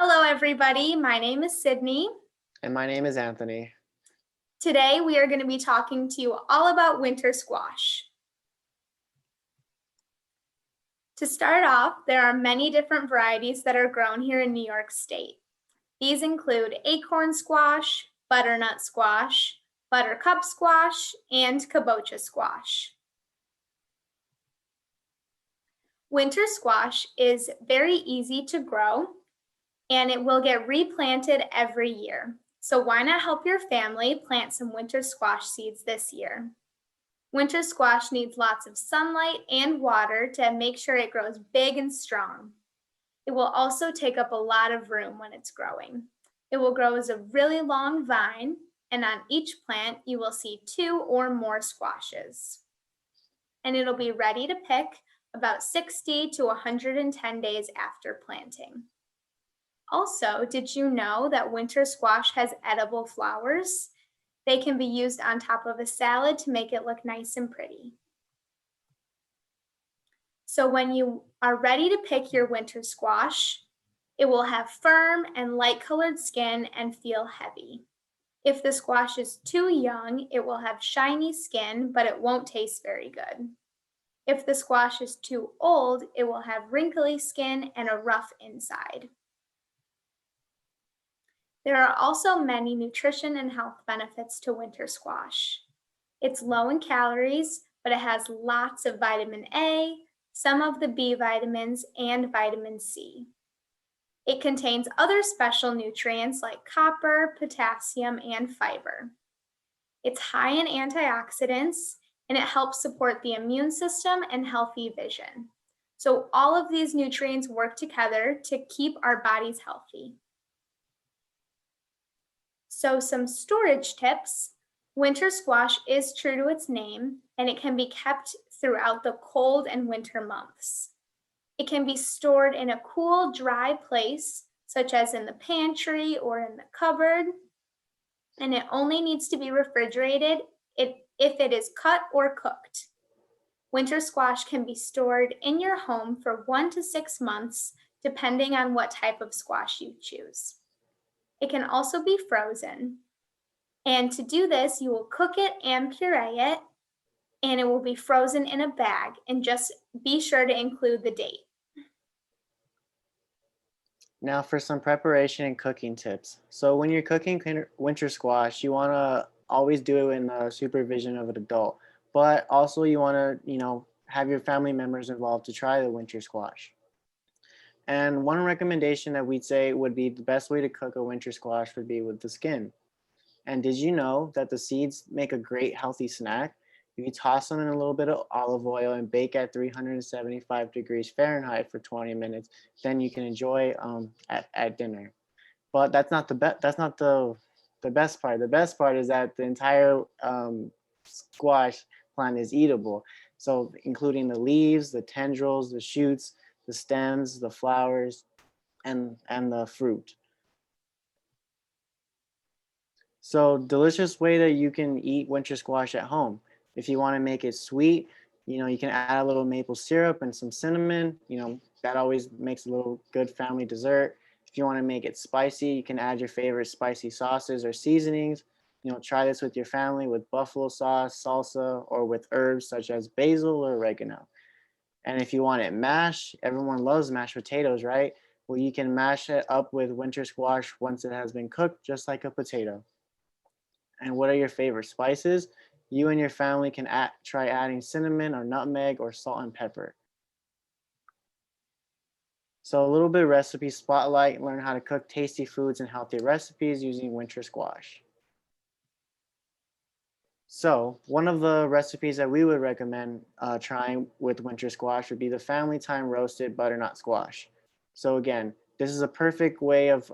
Hello, everybody. My name is Sydney. And my name is Anthony. Today, we are going to be talking to you all about winter squash. To start off, there are many different varieties that are grown here in New York State. These include acorn squash, butternut squash, buttercup squash, and kabocha squash. Winter squash is very easy to grow, and it will get replanted every year. So why not help your family plant some winter squash seeds this year? Winter squash needs lots of sunlight and water to make sure it grows big and strong. It will also take up a lot of room when it's growing. It will grow as a really long vine, and on each plant, you will see 2 or more squashes. And it'll be ready to pick about 60 to 110 days after planting. Also, did you know that winter squash has edible flowers? They can be used on top of a salad to make it look nice and pretty. So when you are ready to pick your winter squash, it will have firm and light-colored skin and feel heavy. If the squash is too young, it will have shiny skin, but it won't taste very good. If the squash is too old, it will have wrinkly skin and a rough inside. There are also many nutrition and health benefits to winter squash. It's low in calories, but it has lots of vitamin A, some of the B vitamins, and vitamin C. It contains other special nutrients like copper, potassium, and fiber. It's high in antioxidants, and it helps support the immune system and healthy vision. So all of these nutrients work together to keep our bodies healthy. So some storage tips. Winter squash is true to its name, and it can be kept throughout the cold and winter months. It can be stored in a cool, dry place, such as in the pantry or in the cupboard, and it only needs to be refrigerated if it is cut or cooked. Winter squash can be stored in your home for 1 to 6 months, depending on what type of squash you choose. It can also be frozen. And to do this, you will cook it and puree it, and it will be frozen in a bag, and just be sure to include the date. Now for some preparation and cooking tips. So when you're cooking winter squash, you want to always do it in the supervision of an adult, but also you want to, have your family members involved to try the winter squash. And one recommendation that we'd say would be the best way to cook a winter squash would be with the skin. And did you know that the seeds make a great healthy snack? You can toss them in a little bit of olive oil and bake at 375 degrees Fahrenheit for 20 minutes. Then you can enjoy at dinner. But that's not the best. That's not the best part. The best part is that the entire squash plant is eatable. So including the leaves, the tendrils, the shoots, the stems, the flowers, and the fruit. So delicious way that you can eat winter squash at home. If you want to make it sweet, you can add a little maple syrup and some cinnamon. That always makes a little good family dessert. If you want to make it spicy, you can add your favorite spicy sauces or seasonings. Try this with your family with buffalo sauce, salsa, or with herbs such as basil or oregano. And if you want it mashed, everyone loves mashed potatoes, right? Well, you can mash it up with winter squash once it has been cooked, just like a potato. And what are your favorite spices? You and your family can try adding cinnamon or nutmeg or salt and pepper. So a little bit of recipe spotlight, learn how to cook tasty foods and healthy recipes using winter squash. So one of the recipes that we would recommend trying with winter squash would be the family time roasted butternut squash. So again, this is a perfect way of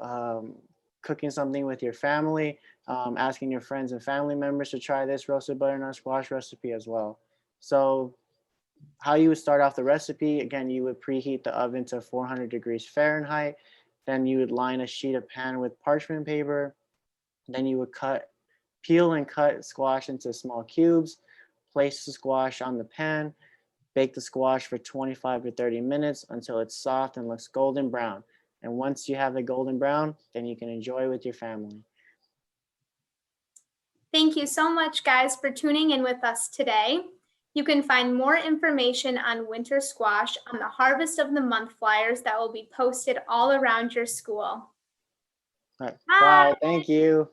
cooking something with your family, asking your friends and family members to try this roasted butternut squash recipe as well. So how you would start off the recipe, again, you would preheat the oven to 400 degrees Fahrenheit. Then you would line a sheet of pan with parchment paper. Then you would peel and cut squash into small cubes. Place the squash on the pan. Bake the squash for 25 to 30 minutes until it's soft and looks golden brown. And once you have the golden brown, then you can enjoy with your family. Thank you so much, guys, for tuning in with us today. You can find more information on winter squash on the Harvest of the Month flyers that will be posted all around your school. All right. Bye. Bye. Thank you.